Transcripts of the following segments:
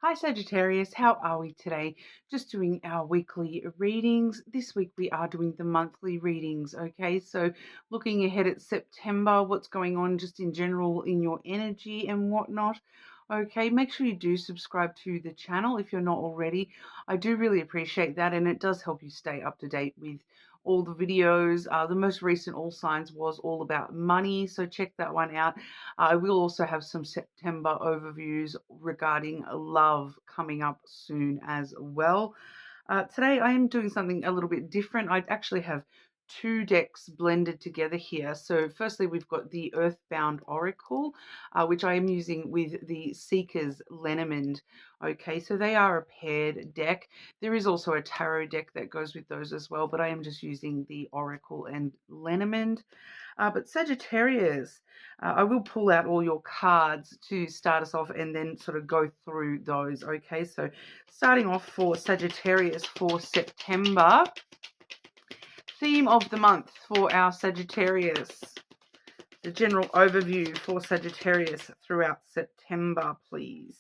Hi Sagittarius, how are we today? Just doing our weekly readings. This week we are doing the monthly readings, okay? So looking ahead at September, what's going on just in general in your energy and whatnot. Okay, make sure you do subscribe to the channel if you're not already. I do really appreciate that, and it does help you stay up to date with all the videos. The most recent All Signs was all about money, so check that one out. I will also have some September overviews regarding love coming up soon as well. Today I am doing something a little bit different. I actually have two decks blended together here. So firstly, we've got the Earthbound Oracle, which I am using with the Seeker's Lenormand. Okay, so they are a paired deck. There is also a tarot deck that goes with those as well, but I am just using the Oracle and Lenormand. But Sagittarius, I will pull out all your cards to start us off and then sort of go through those. Okay, so starting off for Sagittarius for September. Theme of the month for our Sagittarius. The general overview for Sagittarius throughout September, please.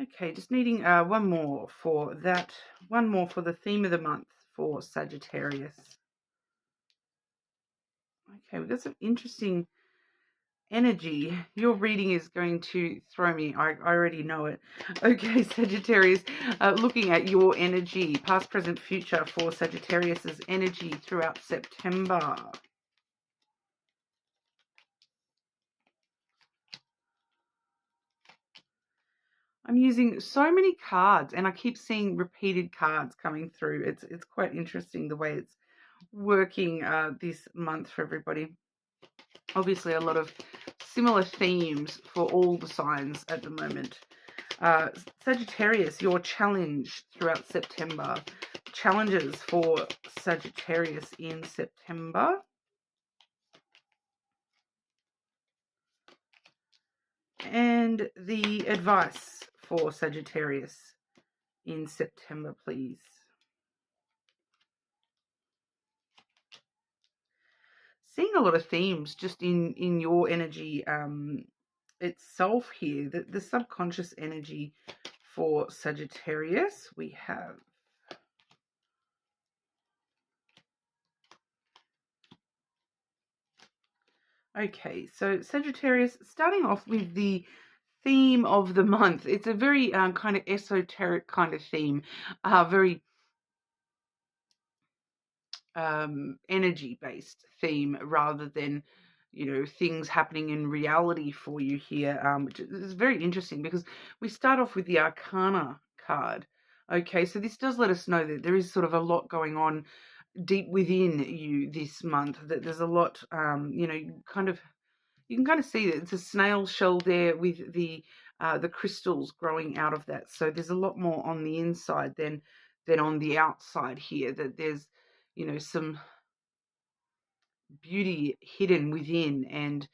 Okay, just needing one more for that. One more for the theme of the month for Sagittarius. Okay, we've got some interesting energy. Your reading is going to throw me. I already know it. Okay, Sagittarius, looking at your energy, past, present, future for Sagittarius's energy throughout September. I'm using so many cards and I keep seeing repeated cards coming through. It's quite interesting the way it's working this month for everybody. Obviously a lot of similar themes for all the signs at the moment. Sagittarius, your challenge throughout September. Challenges for Sagittarius in September. And the advice for Sagittarius in September, please. Seeing a lot of themes just in your energy itself here. The subconscious energy for Sagittarius, we have okay, so Sagittarius, starting off with the theme of the month. It's a very kind of esoteric kind of theme, very energy-based theme rather than, things happening in reality for you here, which is very interesting because we start off with the Arcana card. Okay, so this does let us know that there is sort of a lot going on deep within you this month, that there's a lot, you can kind of see that it's a snail shell there with the crystals growing out of that. So there's a lot more on the inside than on the outside here, that there's, some beauty hidden within. And,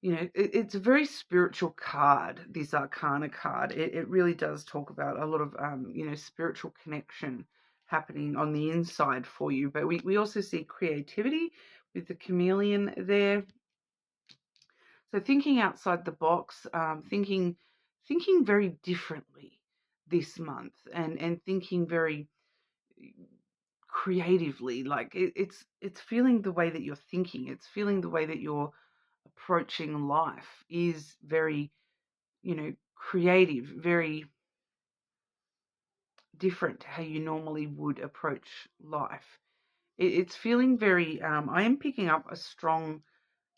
it's a very spiritual card, this Arcana card. It really does talk about a lot of, spiritual connection happening on the inside for you. But we also see creativity with the chameleon there. So thinking outside the box, thinking very differently this month, and thinking very creatively. Like it's feeling the way that you're thinking. It's feeling the way that you're approaching life is very, creative, very different to how you normally would approach life. It's feeling very. I am picking up a strong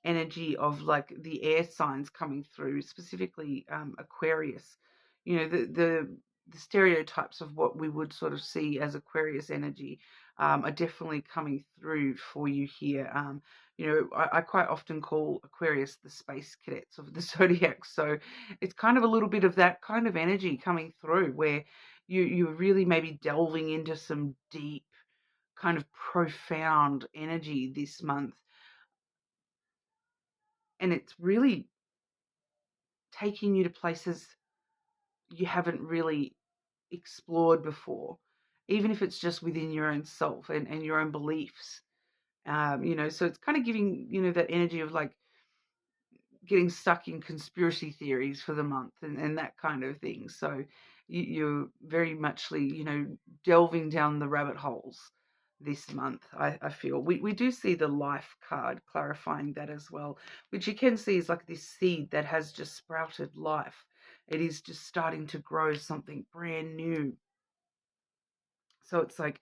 energy of like the air signs coming through, specifically Aquarius. The stereotypes of what we would sort of see as Aquarius energy are definitely coming through for you here. I quite often call Aquarius the space cadets of the zodiac, so it's kind of a little bit of that kind of energy coming through, where you're really maybe delving into some deep kind of profound energy this month. And it's really taking you to places you haven't really explored before, even if it's just within your own self and your own beliefs. So it's kind of giving, that energy of like getting stuck in conspiracy theories for the month and that kind of thing. So you're very muchly, delving down the rabbit holes this month, I feel. We do see the life card clarifying that as well, which you can see is like this seed that has just sprouted life. It is just starting to grow something brand new. So it's like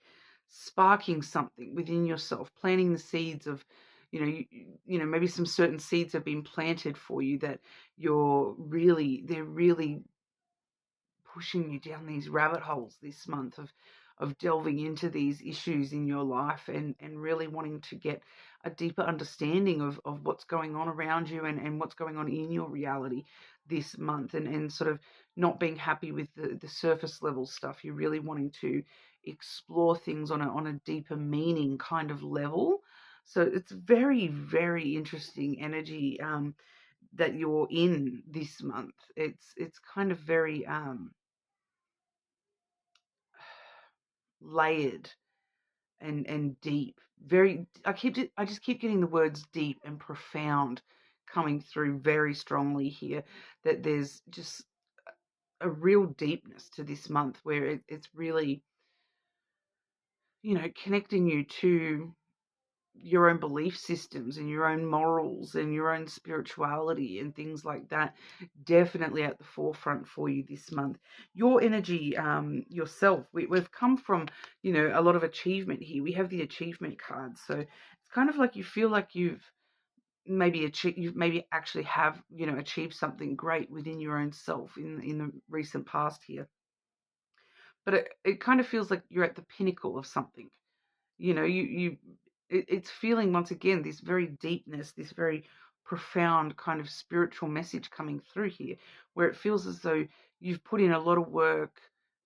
sparking something within yourself, planting the seeds of, maybe some certain seeds have been planted for you that they're really pushing you down these rabbit holes this month of delving into these issues in your life and really wanting to get a deeper understanding of what's going on around you and what's going on in your reality this month and sort of not being happy with the surface level stuff. You're really wanting to explore things on a deeper meaning kind of level. So it's very, very interesting energy that you're in this month. It's kind of very layered and deep. I just keep getting the words deep and profound coming through very strongly here, that there's just a real deepness to this month where it's really, connecting you to your own belief systems and your own morals and your own spirituality and things like that, definitely at the forefront for you this month. Your energy, yourself, we've come from, a lot of achievement here. We have the achievement card. So it's kind of like you feel like you've maybe actually have, achieved something great within your own self in the recent past here. But it kind of feels like you're at the pinnacle of something. It's feeling once again this very deepness, this very profound kind of spiritual message coming through here, where it feels as though you've put in a lot of work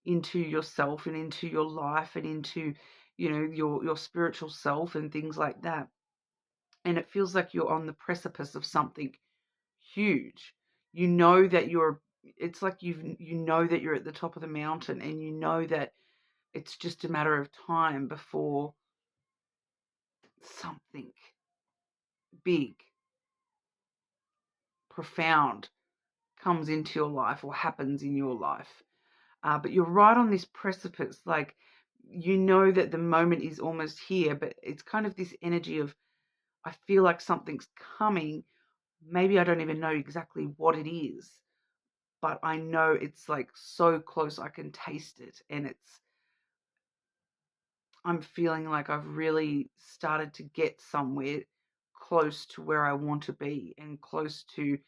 into yourself and into your life and into, your spiritual self and things like that. And it feels like you're on the precipice of something huge. You know that it's like that you're at the top of the mountain, and you know that it's just a matter of time before something big, profound comes into your life or happens in your life. But you're right on this precipice. Like, you know that the moment is almost here, but it's kind of this energy of, I feel like something's coming. Maybe I don't even know exactly what it is, but I know it's like so close I can taste it. And I'm feeling like I've really started to get somewhere close to where I want to be and close to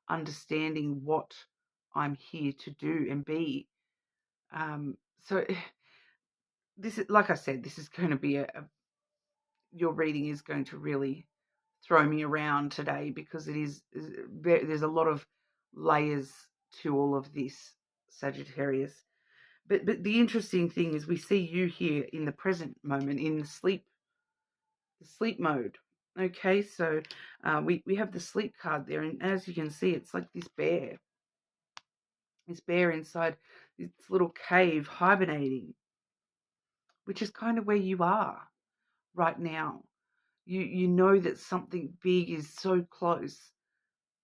understanding what I'm here to do and be. So this is, like I said, this is going to be your reading is going to really throw me around today, because there's a lot of layers to all of this, Sagittarius. But the interesting thing is we see you here in the present moment, in the sleep mode. Okay, so we have the sleep card there, and as you can see, it's like this bear inside this little cave hibernating, which is kind of where you are right now. You know that something big is so close,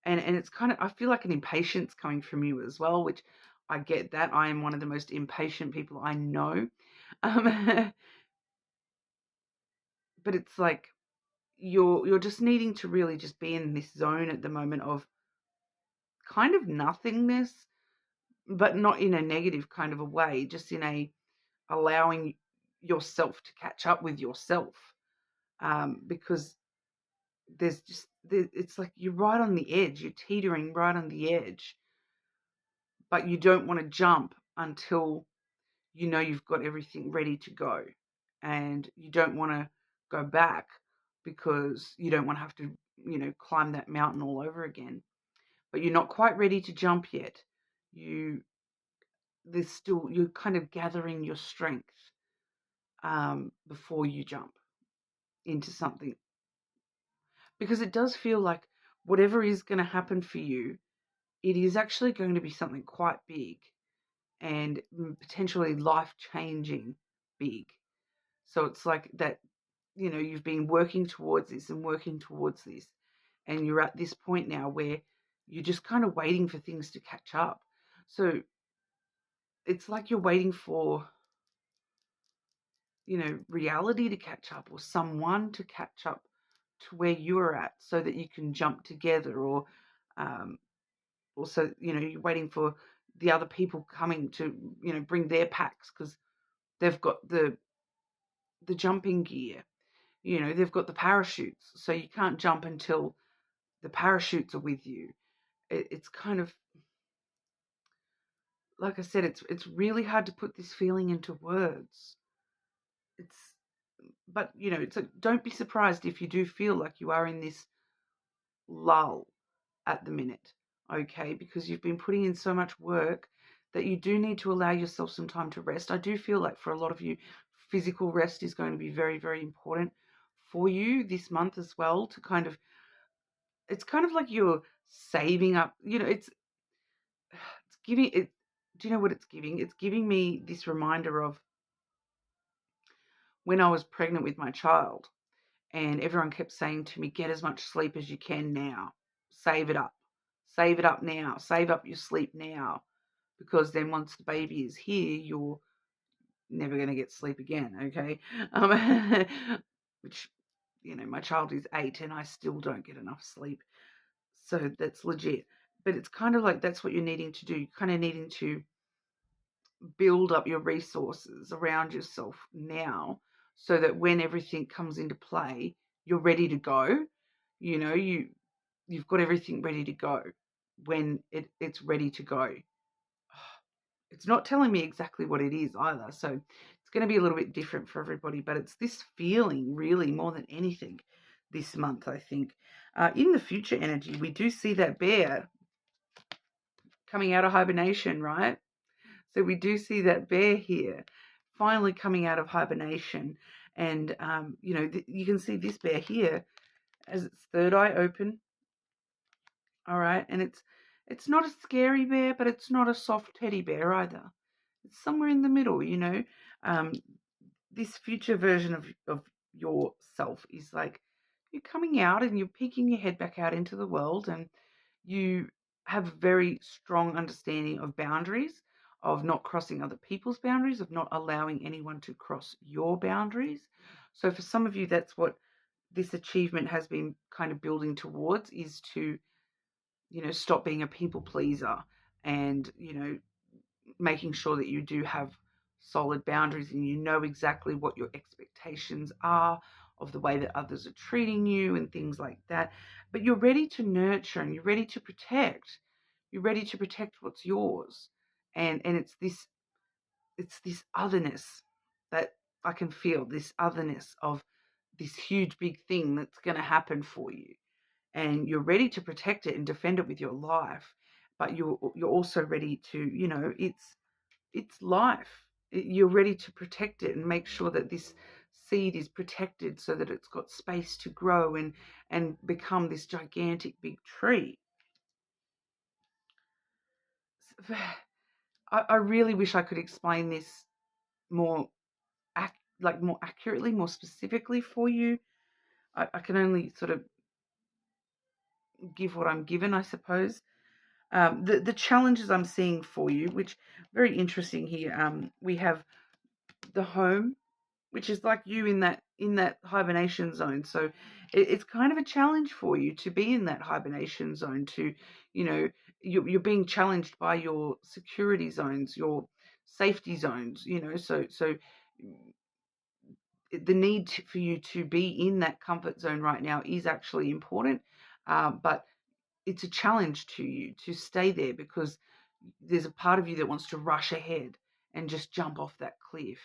and it's kind of, I feel like an impatience coming from you as well, which I get that. I am one of the most impatient people I know. But it's like you're just needing to really just be in this zone at the moment of kind of nothingness, but not in a negative kind of a way, just in a allowing yourself to catch up with yourself, because it's like you're right on the edge, you're teetering right on the edge, but you don't want to jump until you know you've got everything ready to go, and you don't want to go back because you don't want to have to, climb that mountain all over again. But you're not quite ready to jump yet. You're kind of gathering your strength before you jump into something, because it does feel like whatever is going to happen for you, it is actually going to be something quite big and potentially life-changing big. So it's like that, you've been working towards this and working towards this, and you're at this point now where you're just kind of waiting for things to catch up. So it's like you're waiting for, reality to catch up, or someone to catch up to where you're at, so that you can jump together, or um, also, you're waiting for the other people coming to, bring their packs, because they've got the jumping gear, they've got the parachutes, so you can't jump until the parachutes are with you. It's kind of, like I said, it's really hard to put this feeling into words. It's But it's don't be surprised if you do feel like you are in this lull at the minute, okay? Because you've been putting in so much work that you do need to allow yourself some time to rest. I do feel like for a lot of you, physical rest is going to be very, very important for you this month as well, to kind of, it's kind of like you're saving up, it's giving it. Do you know what it's giving? It's giving me this reminder of when I was pregnant with my child, and everyone kept saying to me, get as much sleep as you can now. Save it up. Save it up now. Save up your sleep now. Because then once the baby is here, you're never going to get sleep again, okay? Which, my child is 8 and I still don't get enough sleep. So that's legit. But it's kind of like that's what you're needing to do. You're kind of needing to build up your resources around yourself now, so that when everything comes into play, you're ready to go. You've got everything ready to go when it's ready to go. It's not telling me exactly what it is either, so it's going to be a little bit different for everybody, but it's this feeling really more than anything this month, I think. In the future energy, we do see that bear coming out of hibernation, right? So we do see that bear here finally coming out of hibernation. And, you can see this bear here as its third eye open. All right. And it's not a scary bear, but it's not a soft teddy bear either. It's somewhere in the middle, This future version of yourself is like you're coming out and you're peeking your head back out into the world, and you have a very strong understanding of boundaries, of not crossing other people's boundaries, of not allowing anyone to cross your boundaries. So for some of you, that's what this achievement has been kind of building towards, is to, stop being a people pleaser, and, making sure that you do have solid boundaries, and you know exactly what your expectations are of the way that others are treating you and things like that. But you're ready to nurture, and you're ready to protect. You're ready to protect what's yours. And it's this otherness that I can feel, this otherness of this huge big thing that's going to happen for you. And you're ready to protect it and defend it with your life. But you're also ready to, it's life. You're ready to protect it and make sure that this seed is protected, so that it's got space to grow and become this gigantic big tree. I really wish I could explain this more more accurately, more specifically for you. I can only sort of give what I'm given, I suppose. The challenges I'm seeing for you, which very interesting here. We have the home, which is like you in that hibernation zone. So it's kind of a challenge for you to be in that hibernation zone. To, you're being challenged by your security zones, your safety zones. So the need for you to be in that comfort zone right now is actually important, but it's a challenge to you to stay there, because there's a part of you that wants to rush ahead and just jump off that cliff.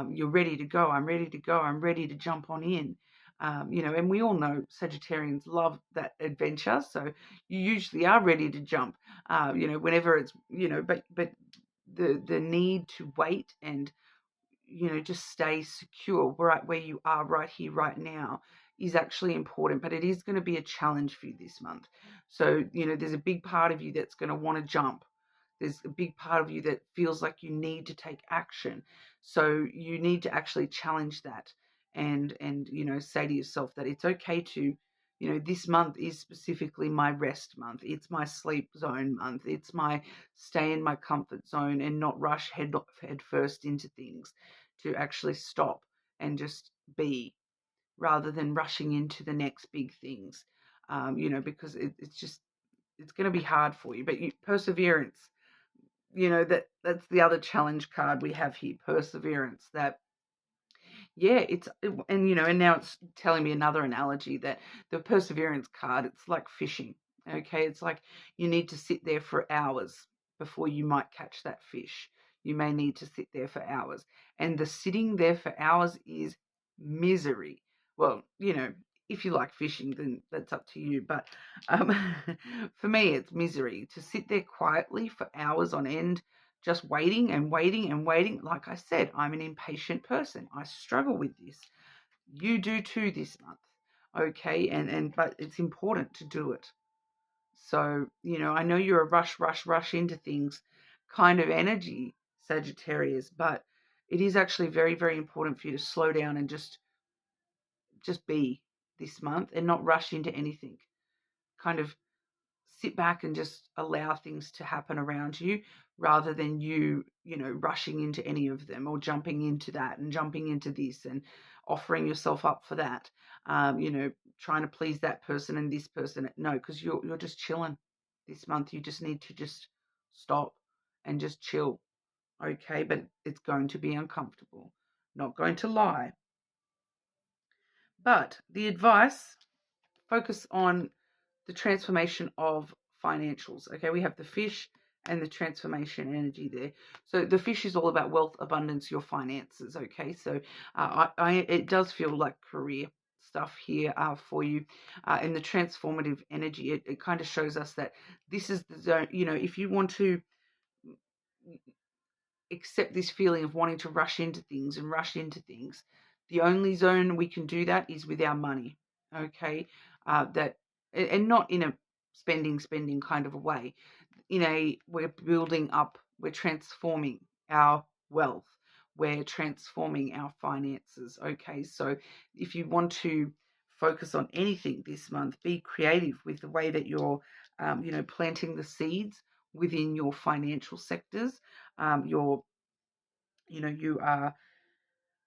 You're ready to go. I'm ready to go. I'm ready to jump on in. And we all know Sagittarians love that adventure, so you usually are ready to jump. Whenever it's, but the need to wait and, just stay secure right where you are right here, right now, is actually important, but it is going to be a challenge for you this month. So, there's a big part of you that's going to want to jump. There's a big part of you that feels like you need to take action. So you need to actually challenge that and say to yourself that it's okay to this month is specifically my rest month. It's my sleep zone month. It's my stay in my comfort zone and not rush head first into things, to actually stop and just be, rather than rushing into the next big things. Because it's going to be hard for you, but perseverance, that's the other challenge card we have here, perseverance. That, yeah, and now it's telling me another analogy, that the perseverance card, it's like fishing. Okay, it's like you need to sit there for hours before you might catch that fish. You may need to sit there for hours, and the sitting there for hours is misery. Well, if you like fishing, then that's up to you. But um, for me, it's misery to sit there quietly for hours on end, just waiting and waiting and waiting. Like I said, I'm an impatient person. I struggle with this. You do too this month. Okay, but it's important to do it. So, I know you're a rush into things kind of energy, Sagittarius, but it is actually very, very important for you to slow down and just be this month and not rush into anything. Kind of sit back and just allow things to happen around you, rather than rushing into any of them, or jumping into that and jumping into this and offering yourself up for that. Trying to please that person and this person. No, because you're just chilling this month. You just need to just stop and just chill. Okay, but it's going to be uncomfortable. Not going to lie. But the advice, focus on the transformation of financials. Okay, we have the fish and the transformation energy there. So the fish is all about wealth, abundance, your finances. Okay, so it does feel like career stuff here for you, and the transformative energy. It kind of shows us that this is the zone. If you want to accept this feeling of wanting to rush into things, the only zone we can do that is with our money. Okay, that, and not in a spending kind of a way. We're building up, we're transforming our wealth, we're transforming our finances. Okay, so if you want to focus on anything this month, be creative with the way that you're planting the seeds within your financial sectors. You are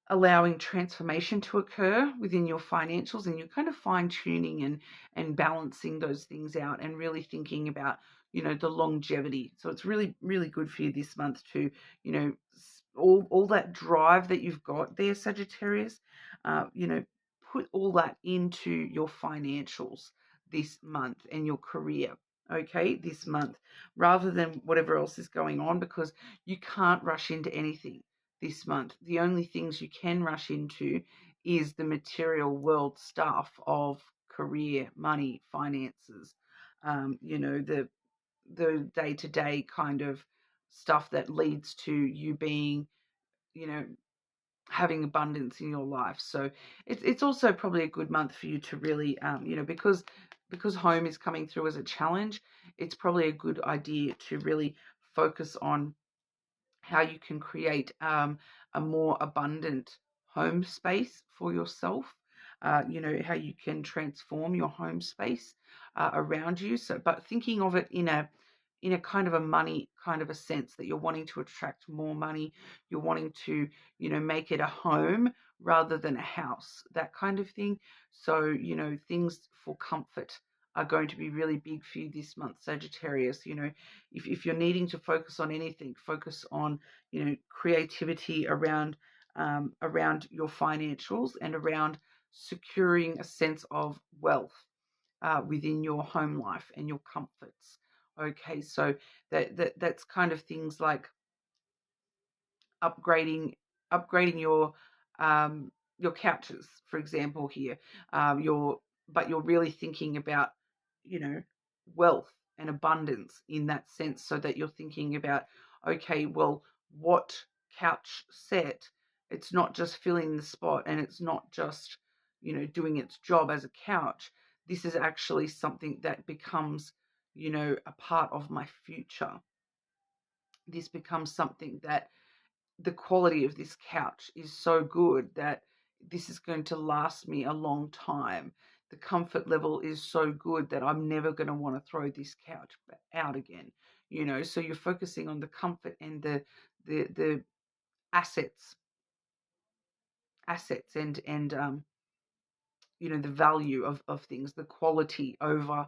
allowing transformation to occur within your financials, and you're kind of fine tuning and balancing those things out, and really thinking about the longevity. So it's really, really good for you this month to all that drive that you've got there, Sagittarius. Put all that into your financials this month, and your career. Okay, this month, rather than whatever else is going on, because you can't rush into anything this month. The only things you can rush into is the material world stuff of career, money, finances, the day-to-day kind of stuff that leads to you being, having abundance in your life. So it's also probably a good month for you to really, because home is coming through as a challenge. It's probably a good idea to really focus on how you can create a more abundant home space for yourself. How you can transform your home space around you. So, but thinking of it in a kind of a money kind of a sense, that you're wanting to attract more money, you're wanting to make it a home rather than a house, that kind of thing. So things for comfort are going to be really big for you this month, Sagittarius. If you're needing to focus on anything, focus on creativity around your financials, and around securing a sense of wealth within your home life and your comforts. Okay, so that's kind of things like upgrading your couches, for example, here. But you're really thinking about wealth and abundance in that sense, so that you're thinking about, okay, well, what couch set? It's not just filling the spot, and it's not just doing its job as a couch. This is actually something that becomes a part of my future. This becomes something that the quality of this couch is so good that this is going to last me a long time. the comfort level is so good that I'm never going to want to throw this couch out again. So you're focusing on the comfort and the assets, and the value of things, the quality over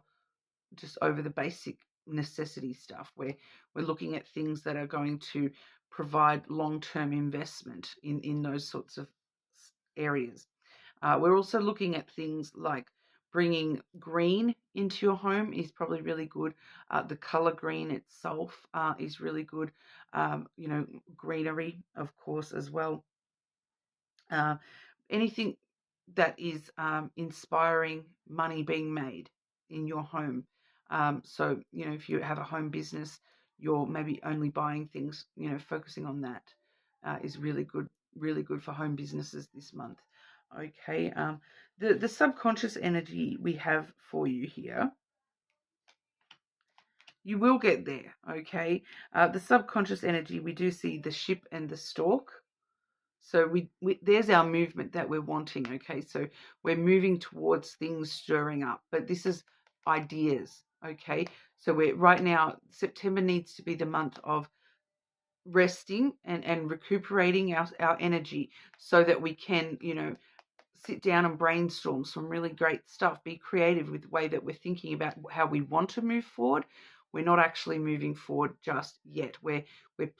the basic necessity stuff, where we're looking at things that are going to provide long-term investment in those sorts of areas. We're also looking at things like bringing green into your home is probably really good. The color green itself is really good. Greenery, of course, as well. Uh, Anything that is inspiring money being made in your home. So, if you have a home business, you're maybe only buying things, focusing on that is really good for home businesses this month. Okay. The subconscious energy we have for you here, you will get there. Okay. The subconscious energy, we do see the ship and the stork. So we there's our movement that we're wanting, okay? So we're moving towards things stirring up, but this is ideas, okay? So we're right now, September needs to be the month of resting and recuperating our energy so that we can, sit down and brainstorm some really great stuff. Be creative with the way that we're thinking about how we want to move forward. We're not actually moving forward just yet. We're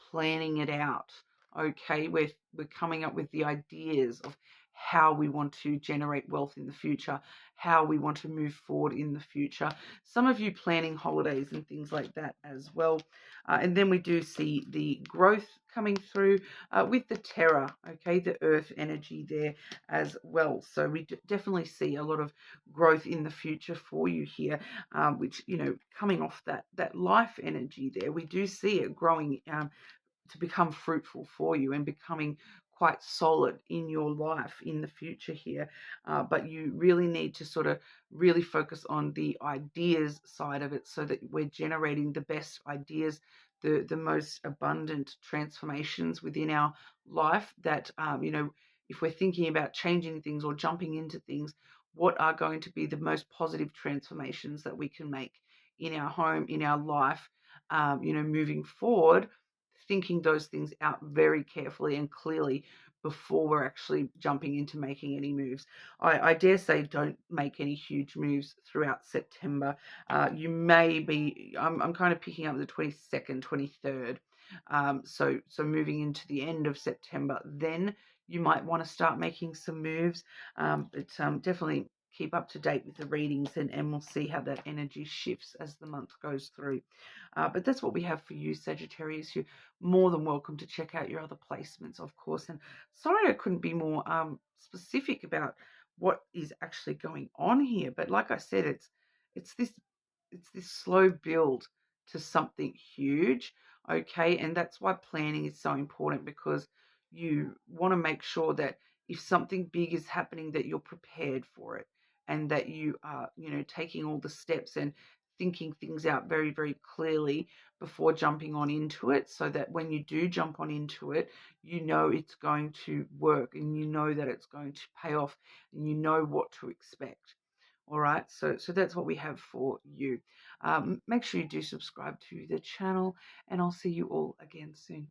planning it out. Okay, we're coming up with the ideas of how we want to generate wealth in the future, how we want to move forward in the future. Some of you planning holidays and things like that as well. And then we do see the growth coming through with the terror, okay, the earth energy there as well. So we definitely see a lot of growth in the future for you here, which, coming off that life energy there, we do see it growing to become fruitful for you and becoming quite solid in your life in the future here. But you really need to sort of really focus on the ideas side of it so that we're generating the best ideas, the most abundant transformations within our life that, if we're thinking about changing things or jumping into things, what are going to be the most positive transformations that we can make in our home, in our life, moving forward, thinking those things out very carefully and clearly before we're actually jumping into making any moves. I dare say don't make any huge moves throughout September. You may be, I'm kind of picking up the 22nd, 23rd. So moving into the end of September, then you might want to start making some moves. But definitely keep up to date with the readings, and we'll see how that energy shifts as the month goes through. But that's what we have for you, Sagittarius. You're more than welcome to check out your other placements, of course. And sorry I couldn't be more specific about what is actually going on here. But like I said, it's this slow build to something huge, okay? And that's why planning is so important, because you want to make sure that if something big is happening, that you're prepared for it, and that you are, taking all the steps and thinking things out very, very clearly before jumping on into it, so that when you do jump on into it, you know it's going to work, and you know that it's going to pay off, and you know what to expect. All right, so that's what we have for you. Make sure you do subscribe to the channel, and I'll see you all again soon.